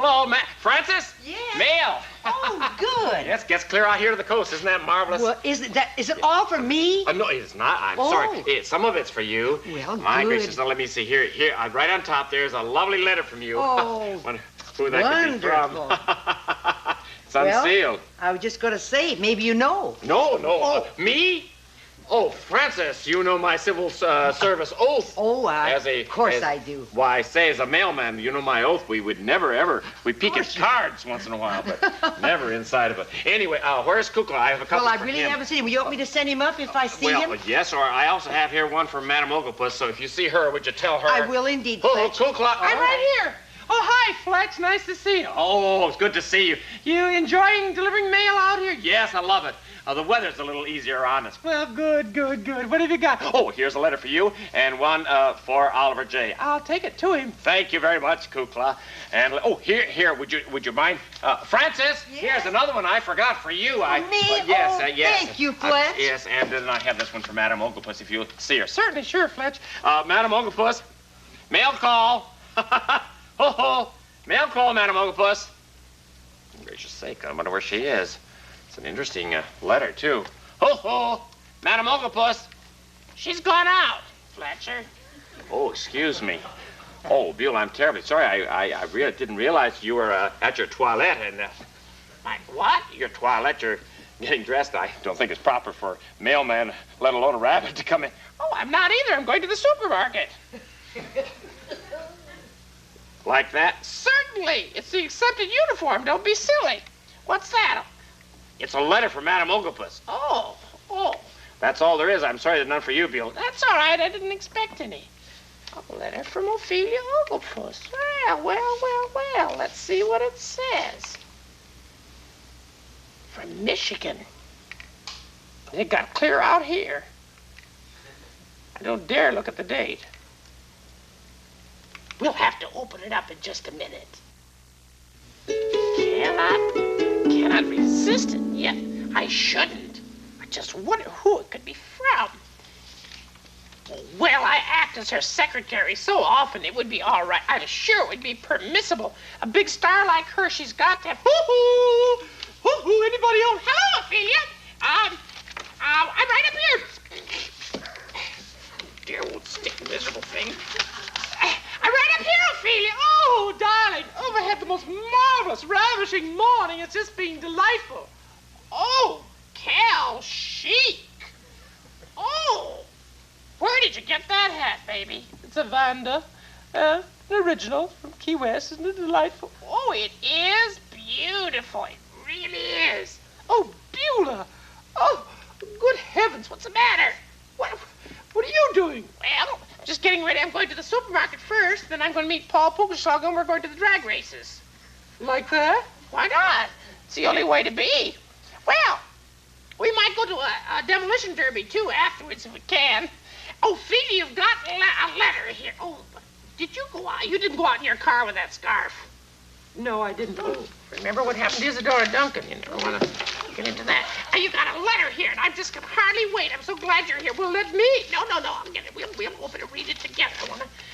Hello, Francis? Yeah. Mail. Oh, good. Yes, gets clear out here to the coast. Isn't that marvelous? Well, is it all for me? No, it's not. I'm sorry. Some of it's for you. Well, My good. gracious, now let me see. Here, right on top, there's a lovely letter from you. Oh, who that could be from. It's unsealed. I was just going to say, maybe you know. No. Me? Oh, Francis, you know my civil service oath. Oh, of course I do. Why, say, as a mailman, you know my oath. We would never, ever. We peek at cards once in a while, but never inside of it. Anyway, where's Kukla? I have a couple for him. Well, I for really him. haven't seen him. Will you want me to send him up if I see him? Well, yes, or I also have here one for Madame Oglepus, so if you see her, would you tell her? I will indeed, Oh, Fletch. Kukla. I'm right here. Oh, hi, Fletch. Nice to see you. Oh, it's good to see you. You enjoying delivering mail out here? Yes, I love it. The weather's a little easier on us. Well, good. What have you got? Oh, here's a letter for you, and one for Oliver J. I'll take it to him. Thank you very much, Kukla. And here, would you mind, Francis? Yes. Here's another one I forgot for you. Me? Yes, yes. Thank you, Fletch. Yes, and then I have this one for Madame Oglepus, if you'll see her. Certainly, sure, Fletch. Madame Oglepus, mail call. Ho ho, mail call, Madame Oglepus. For gracious sake, I wonder where she is. It's an interesting letter, too. Ho ho, Madame Oglepus. She's gone out, Fletcher. Oh, excuse me. Oh, Buell, I'm terribly sorry. I really didn't realize you were at your toilette. And My what? your toilette, you're getting dressed. I don't think it's proper for a mailman, let alone a rabbit, to come in. Oh, I'm not either. I'm going to the supermarket. Like that? Certainly. It's the accepted uniform. Don't be silly. What's that? It's a letter from Madame Oglepus. Oh. That's all there is. I'm sorry there's none for you, Buell. That's all right. I didn't expect any. A letter from Ophelia Oglepus. Well. Let's see what it says. From Michigan. It got clear out here. I don't dare look at the date. We'll have to open it up in just a minute. Cannot resist it yet. I shouldn't. I just wonder who it could be from. Well, I act as her secretary so often it would be all right. I'm sure it would be permissible. A big star like her, she's got to have... Hoo-hoo! Hoo-hoo! Anybody home? Hello, Ophelia. I'm right up here. Dear old stick, miserable thing. I'm right up here, Ophelia. Oh, darling. Oh, I had the most marvelous, ravishing morning. It's just been delightful. Oh, Cal chic. Oh, where did you get that hat, baby? It's a Vanda. An original from Key West. Isn't it delightful? Oh, it is beautiful. It really is. Oh, Beulah. Oh, good heavens. What's the matter? What are you doing? Well, just getting ready. I'm going to the supermarket first. Then I'm going to meet Paul Pugashog, and we're going to the drag races. Like that? Why not? It's the only way to be. Well, we might go to a demolition derby, too, afterwards, if we can. Oh, Phoebe, you've got a letter here. Oh, did you go out? You didn't go out in your car with that scarf. No, I didn't. Oh, remember what happened to Isadora Duncan? You don't want to get into that. And you got a letter here, and I just can hardly wait. I'm so glad you're here. Well, let me. No, I'll get it. We'll open it, read it together.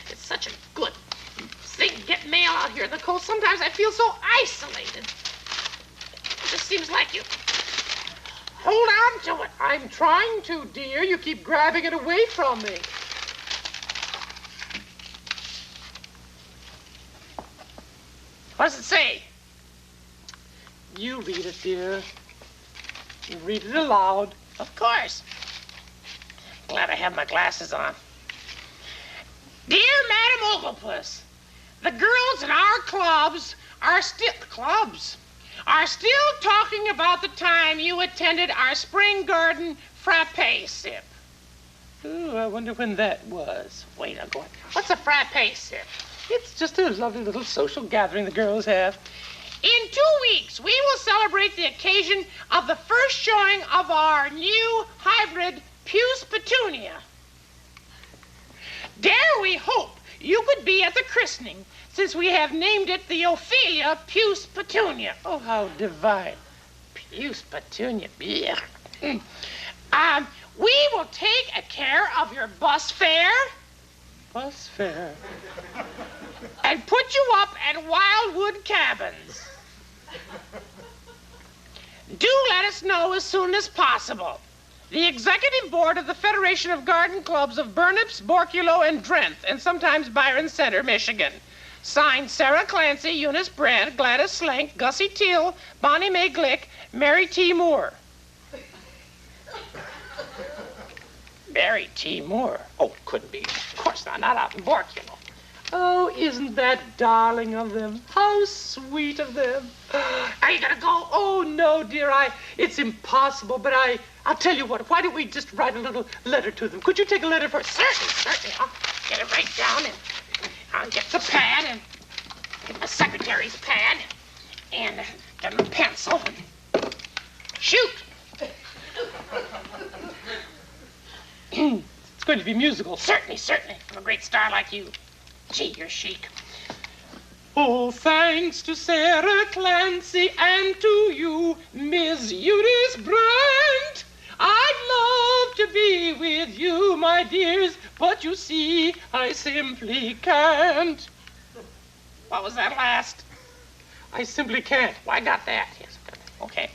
It's such a good thing to get mail out here on the coast. Sometimes I feel so isolated. It just seems like you hold on to it. I'm trying to, dear. You keep grabbing it away from me. What does it say? You read it, dear. You read it aloud. Of course. Glad I have my glasses on. Dear Madame Oglepus, the girls in our clubs are still talking about the time you attended our spring garden frappe sip. Ooh, I wonder when that was. Wait, I'm going. What's a frappe sip? It's just a lovely little social gathering the girls have. In 2 weeks, we will celebrate the occasion of the first showing of our new hybrid Puce Petunia. Dare we hope you could be at the christening, since we have named it the Ophelia Puce Petunia. Oh, how divine. Puce Petunia. Yeah. We will take care of your bus fare. Bus fare. and put you up at Wildwood Cabins. Do let us know as soon as possible. The executive board of the Federation of Garden Clubs of Burnips, Borculo, and Drenthe, and sometimes Byron Center, Michigan. Signed, Sarah Clancy, Eunice Brandt, Gladys Slank, Gussie Teal, Bonnie Mae Glick, Mary T. Moore. Mary T. Moore? Oh, it couldn't be. Of course not out in Borculo. Oh, isn't that darling of them? How sweet of them. Are you gonna go? Oh, no, dear, it's impossible, but I'll tell you what, why don't we just write a little letter to them? Could you take a letter for... Certainly. I'll get it right down, and I'll get the pad, and get my secretary's pad, and get my pencil, and shoot. It's going to be musical. Certainly. I'm a great star like you. Gee, you're chic. Oh, thanks to Sarah Clancy and to you, Miss Eunice Brandt. I'd love to be with you, my dears, but you see, I simply can't. What was that last? I simply can't. Well, I got that. Yes, okay.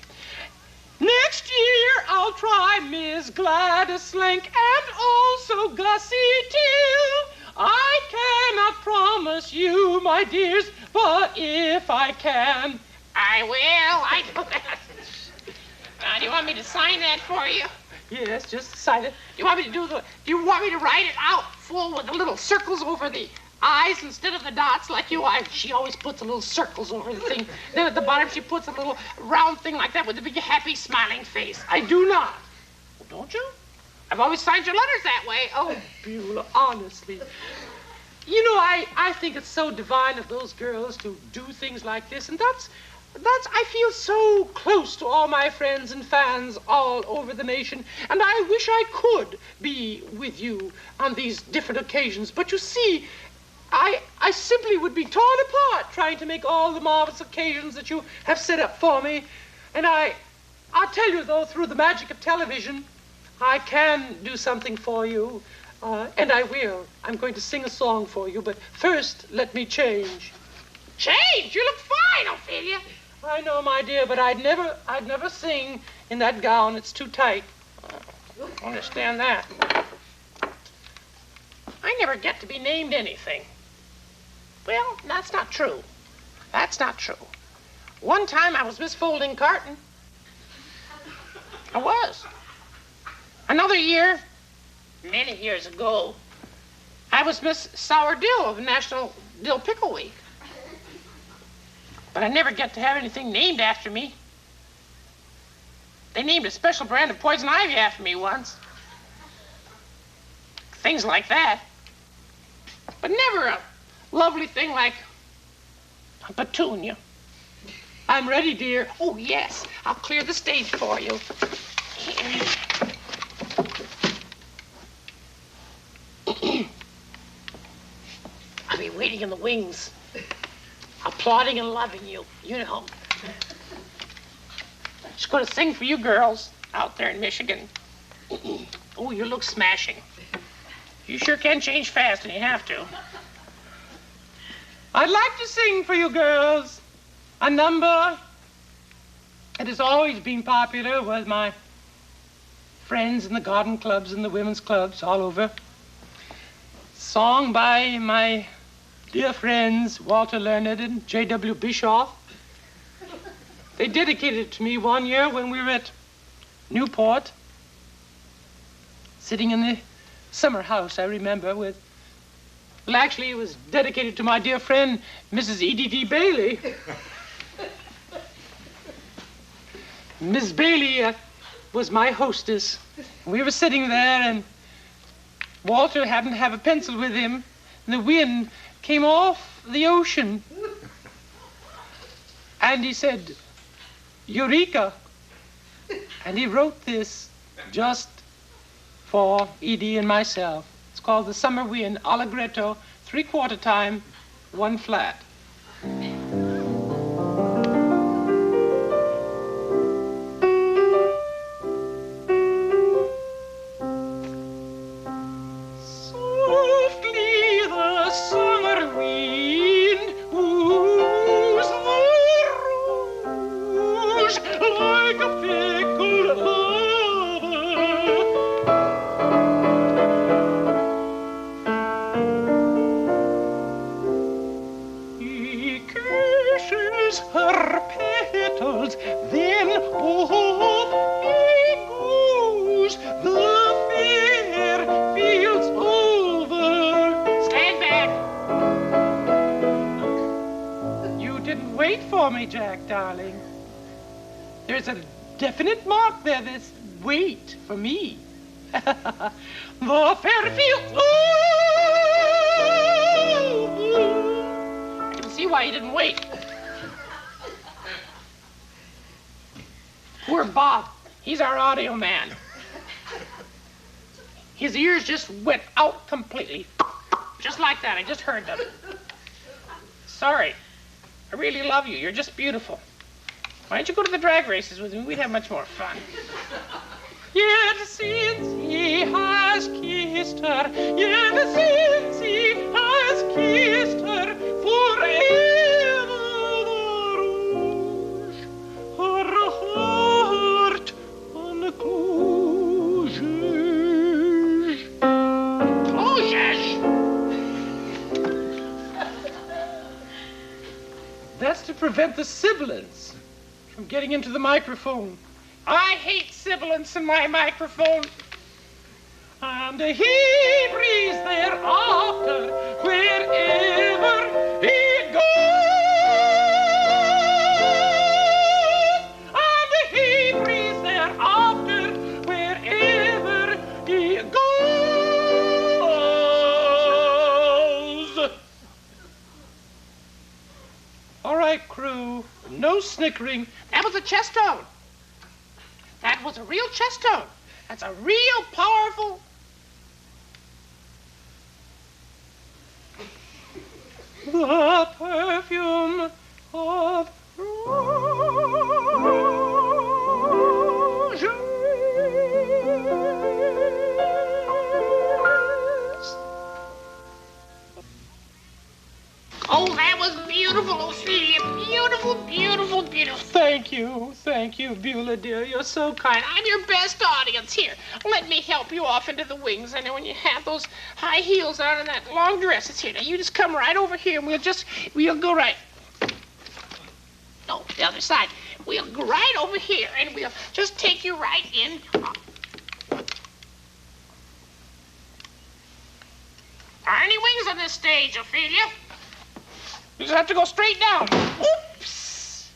Next year, I'll try Miss Gladys Slank and also Gussie Teal. I cannot promise you, my dears, but if I can, I will. I know that. Do you want me to sign that for you? Yes, just sign it. Do you want me to write it out full with the little circles over the eyes instead of the dots like you? She always puts the little circles over the thing. Then at the bottom she puts a little round thing like that with a big happy smiling face. I do not. Well, don't you? I've always signed your letters that way. Oh, Beulah, honestly. You know, I think it's so divine of those girls to do things like this, and that's I feel so close to all my friends and fans all over the nation, and I wish I could be with you on these different occasions. But you see, I simply would be torn apart trying to make all the marvelous occasions that you have set up for me. And I'll tell you, though, through the magic of television, I can do something for you, and I will. I'm going to sing a song for you, but first, let me change. Change? You look fine, Ophelia. I know, my dear, but I'd never sing in that gown. It's too tight. I understand that. I never get to be named anything. Well, that's not true. That's not true. One time I was Miss Folding Carton. I was. Another year, many years ago, I was Miss Sour Dill of National Dill Pickle Week. But I never get to have anything named after me. They named a special brand of poison ivy after me once. Things like that. But never a lovely thing like a petunia. I'm ready, dear. Oh, yes. I'll clear the stage for you. I'll be waiting in the wings, applauding and loving you, you know. Just going to sing for you girls out there in Michigan. Oh, you look smashing. You sure can change fast when you have to. I'd like to sing for you girls a number that has always been popular with my friends in the garden clubs and the women's clubs all over. Song by my dear friends Walter Leonard and J.W. Bischoff. They dedicated it to me one year when we were at Newport, sitting in the summer house, I remember, with... Well, actually, it was dedicated to my dear friend, Mrs. E.D.D. Bailey. Miss Bailey was my hostess. We were sitting there, and Walter happened to have a pencil with him, and the wind came off the ocean. And he said, Eureka! And he wrote this just for Edie and myself. It's called The Summer Wind, Allegretto, 3/4 time, 1 flat. Softly the summer wind leaves her petals, then off he goes. The fair fields over. Stand back. You didn't wait for me, Jack, darling. There's a definite mark there that's wait for me. The fair fields over. I can see why you didn't wait. Poor Bob. He's our audio man. His ears just went out completely. Just like that. I just heard them. Sorry. I really love you. You're just beautiful. Why don't you go to the drag races with me? We'd have much more fun. Yet since he has kissed her, yet since he has kissed her, forever the rouge, her heart uncloses. Closes? That's to prevent the sibilants from getting into the microphone. I hate sibilants in my microphone. And he breathes thereafter wherever he goes. And he breathes thereafter wherever he goes. All right, crew. No snickering. That was a chest tone. That was a real chest tone. That's a real powerful... The perfume of roses. Oh, that was beautiful, Ophelia. Beautiful, beautiful, beautiful. Thank you, Beulah, dear. You're so kind. I'm your best audience. Here, let me help you off into the wings. I know when you have those high heels on and that long dress. It's here. Now, you just come right over here, and we'll go right. No, the other side. We'll go right over here, and we'll just take you right in. Are any wings on this stage, Ophelia? You just have to go straight down. Oops!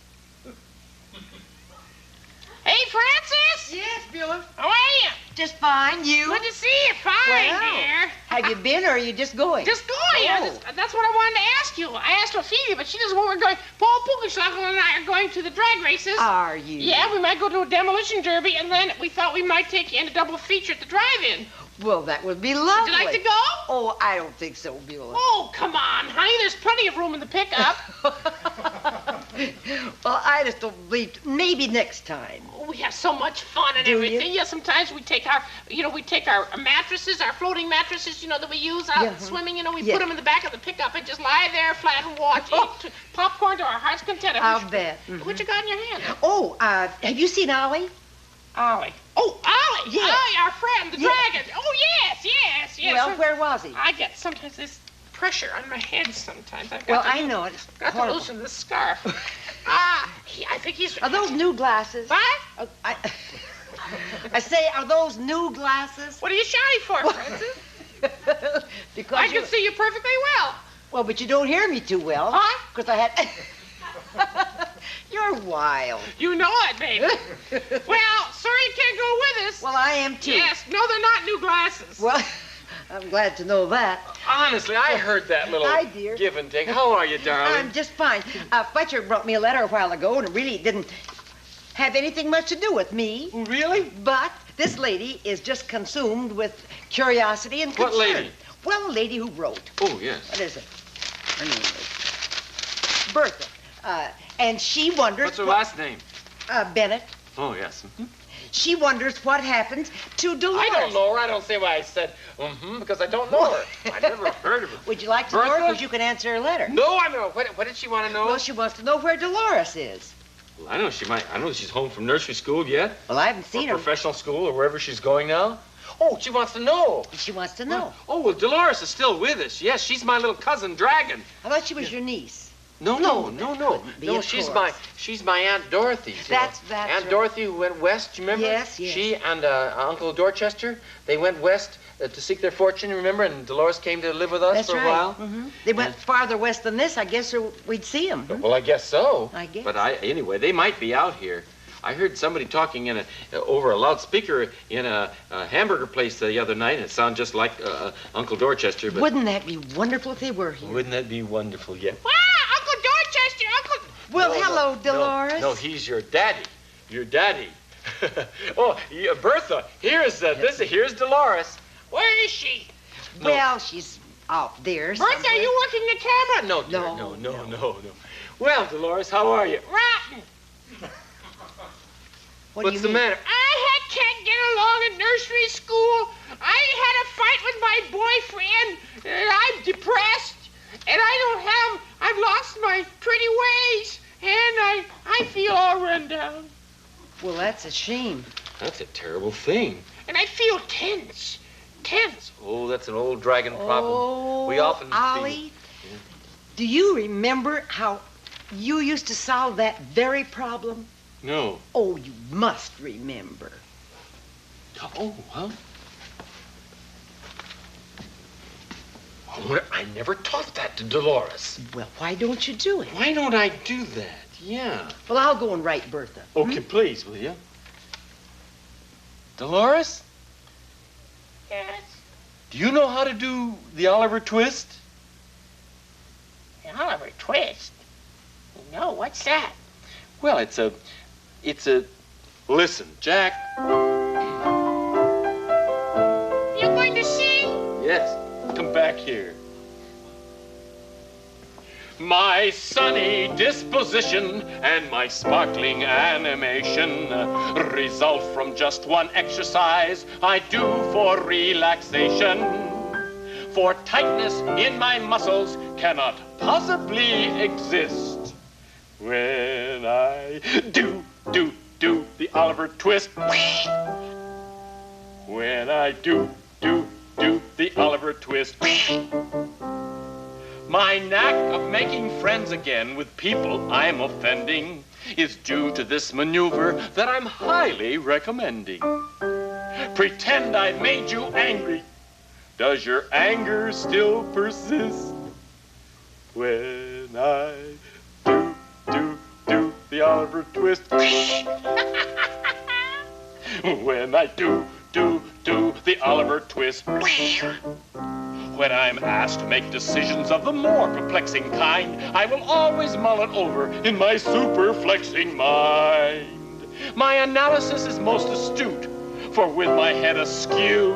Hey, Francis! Yes, Beulah. How are you? Just fine. You? Good to see you. Fine, Well, dear. have you been, or are you just going? Just going. Oh. That's what I wanted to ask you. I asked Ophelia, but she doesn't want we're going. Paul Pukenschlagel and I are going to the drag races. Are you? Yeah, we might go to a demolition derby, and then we thought we might take you in a double feature at the drive-in. Well, that would be lovely. Would you like to go? Oh, I don't think so, Beulah. Oh, come on, honey. There's plenty of room in the pickup. Well, I just don't believe. Maybe next time. Oh, we have so much fun and Do everything. you? Yeah, sometimes we take our mattresses, our floating mattresses, that we use out swimming. We put them in the back of the pickup and just lie there flat and watch. Eat popcorn to our heart's content. I'll bet. What you got in your hand? Oh, have you seen Ollie? Ollie. Oh, Ollie. Yeah. Ollie, our friend, the dragon. Oh, yes. Well, where was he? I get sometimes this pressure on my head sometimes. I know it. Got to loosen this scarf. I think he's... Are those new glasses? What? I say, are those new glasses? What are you shouting for, Francis? Because I can see you perfectly well. Well, but you don't hear me too well. Huh? Because I had... You're wild. You know it, baby. Well, sorry you can't go with us. Well, I am too. Yes. No, they're not new glasses. Well, I'm glad to know that. Honestly, I heard that little Hi, dear. give and take. How are you, darling? I'm just fine. Fletcher brought me a letter a while ago, and it really didn't have anything much to do with me. Really? But this lady is just consumed with curiosity and concern. What lady? Well, a lady who wrote. Oh, yes. What is it? Her name is Bertha. And she wonders... What's her last name? Bennett. Oh, yes. She wonders what happens to Dolores. I don't know her. I don't say why I said because I don't know her. I never heard of her. Would you like to know her? Bertha? Because you can answer her letter. No, I know. What did she want to know? Well, she wants to know where Dolores is. Well, I know she might. I know she's home from nursery school yet. Well, I haven't seen or her. Professional school or wherever she's going now. Oh, she wants to know. She wants to know. Well, Dolores is still with us. Yes, she's my little cousin, Dragon. I thought she was your niece. No, of she's course. my Aunt Dorothy. That's Aunt right. Dorothy who went west, you remember? Yes. She and Uncle Dorchester, they went west to seek their fortune, remember? And Dolores came to live with us That's for a right. while. Mm-hmm. They went farther west than this, I guess, or we'd see them. Well, I guess so. I guess. But anyway, they might be out here. I heard somebody talking over a loudspeaker in a hamburger place the other night. It sounded just like Uncle Dorchester. But wouldn't that be wonderful if they were here? Wouldn't that be wonderful? Yeah. Wow, Uncle Dorchester, Uncle... Well, hello, Dolores. No, he's your daddy. Your daddy. Oh, Bertha, here's Dolores. Where is she? Well, she's out there Bertha, somewhere. are you working the camera? No, dear, no. Well, Dolores, how are you? Rotten. What's the matter? I can't get along in nursery school. I had a fight with my boyfriend, and I'm depressed, and I've lost my pretty ways, and I feel all run down. Well, that's a shame. That's a terrible thing. And I feel tense. Oh, that's an old dragon problem. Oh, We often Ollie, do you remember how you used to solve that very problem? No. Oh, you must remember. Oh, huh? Oh, I never taught that to Dolores. Well, why don't you do it? Why don't I do that? Yeah. Well, I'll go and write Bertha. Okay, please, will you? Dolores, Yes. do you know how to do the Oliver Twist? The Oliver Twist? No, what's that? Well, it's a... Listen, Jack. You going to sing? Yes, come back here. My sunny disposition and my sparkling animation result from just one exercise I do for relaxation. For tightness in my muscles cannot possibly exist when I do the Oliver Twist. When I do the Oliver Twist. My knack of making friends again with people I'm offending is due to this maneuver that I'm highly recommending. Pretend I made you angry. Does your anger still persist? When I do the Oliver Twist. When I do the Oliver Twist. When I'm asked to make decisions of the more perplexing kind, I will always mull it over in my superflexing mind. My analysis is most astute, for with my head askew,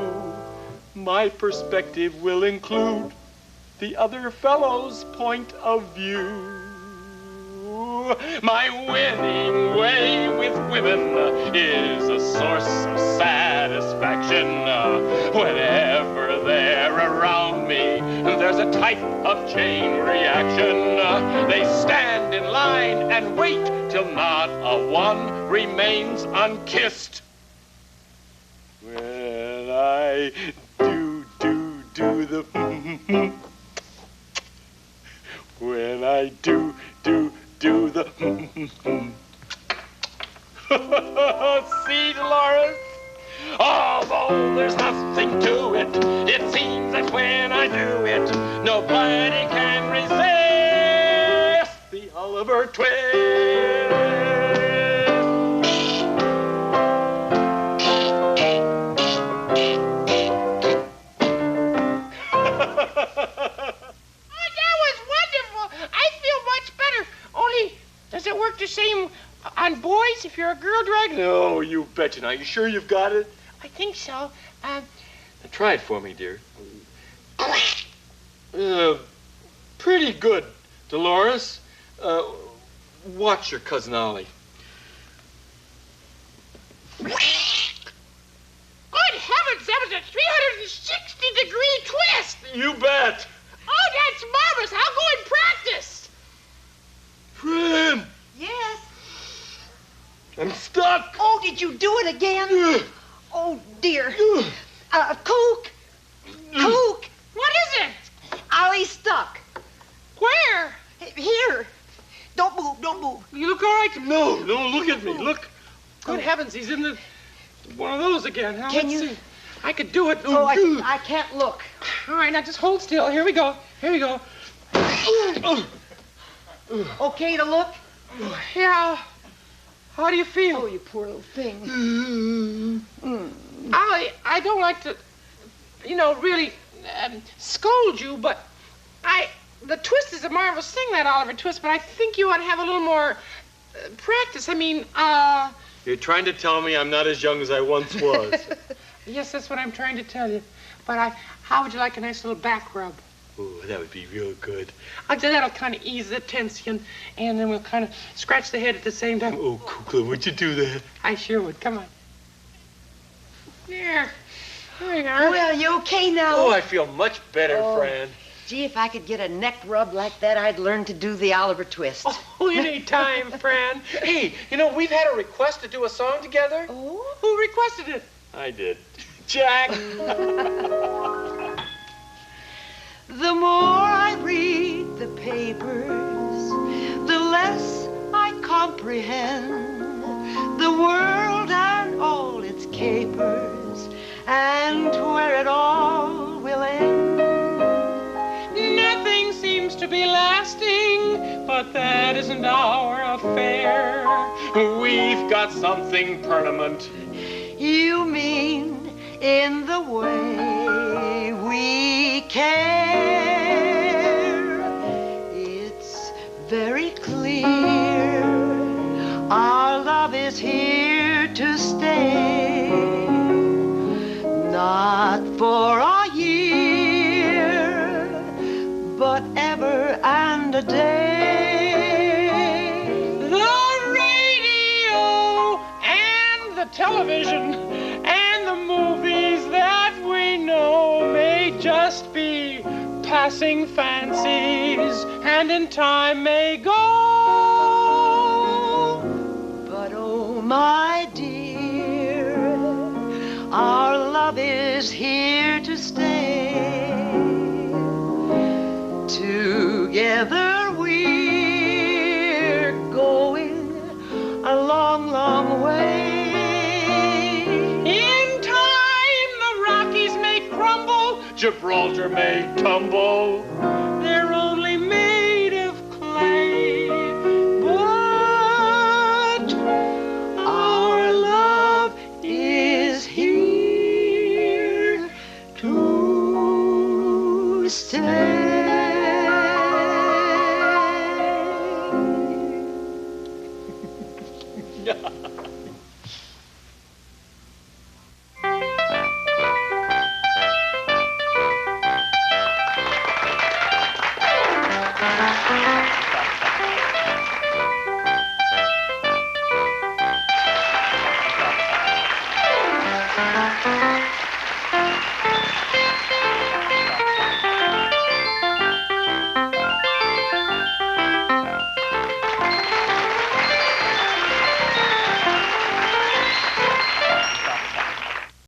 my perspective will include the other fellow's point of view. My winning way with women is a source of satisfaction. Whenever they're around me, there's a type of chain reaction. They stand in line and wait till not a one remains unkissed. When I do the when I do the See, Dolores? Although there's nothing to it, it seems that when I do it, nobody can resist the Oliver Twist. Does it work the same on boys if you're a girl dragon? No, you betcha. Now, you sure you've got it? I think so. Now, try it for me, dear. Pretty good, Dolores. Watch your cousin Ollie. Good heavens, that was a 360-degree twist. You bet. Oh, that's marvelous. I'll go and practice. Fran! Yes? I'm stuck! Oh, did you do it again? Oh, dear. Cook! Cook! What is it? Ollie's stuck. Where? Here. look all right? No, look at me. Look. Good heavens, he's in one of those again. Now, Can let's you? see. I could do it. Oh, I can't look. All right, now just hold still. Here we go. Okay to look? Yeah. How do you feel? Oh, you poor little thing. Ollie, I don't like to, really scold you, but the twist is a marvelous thing, that Oliver twist, but I think you ought to have a little more practice. I mean, You're trying to tell me I'm not as young as I once was. Yes, that's what I'm trying to tell you. But how would you like a nice little back rub? Ooh, that would be real good. That'll kind of ease the tension, and then we'll kind of scratch the head at the same time. Oh, Kukla, would you do that? I sure would. Come on. There you are. Well, you okay now? Oh, I feel much better, Fran. Gee, if I could get a neck rub like that, I'd learn to do the Oliver twist. Oh, any time, Fran. Hey, we've had a request to do a song together. Oh? Who requested it? I did. Jack. The more I read the papers, the less I comprehend the world and all its capers, and where it all will end. Nothing seems to be lasting, but that isn't our affair. We've got something permanent. You mean in the way we care? It's very clear our love is here to stay, not for a year, but ever and a day. The radio and the television and the movies that we know may just be passing fancies, and in time may go. But oh, my dear, our love is here to stay. Together we're going a long, long way. In time, the Rockies may crumble, Gibraltar may tumble.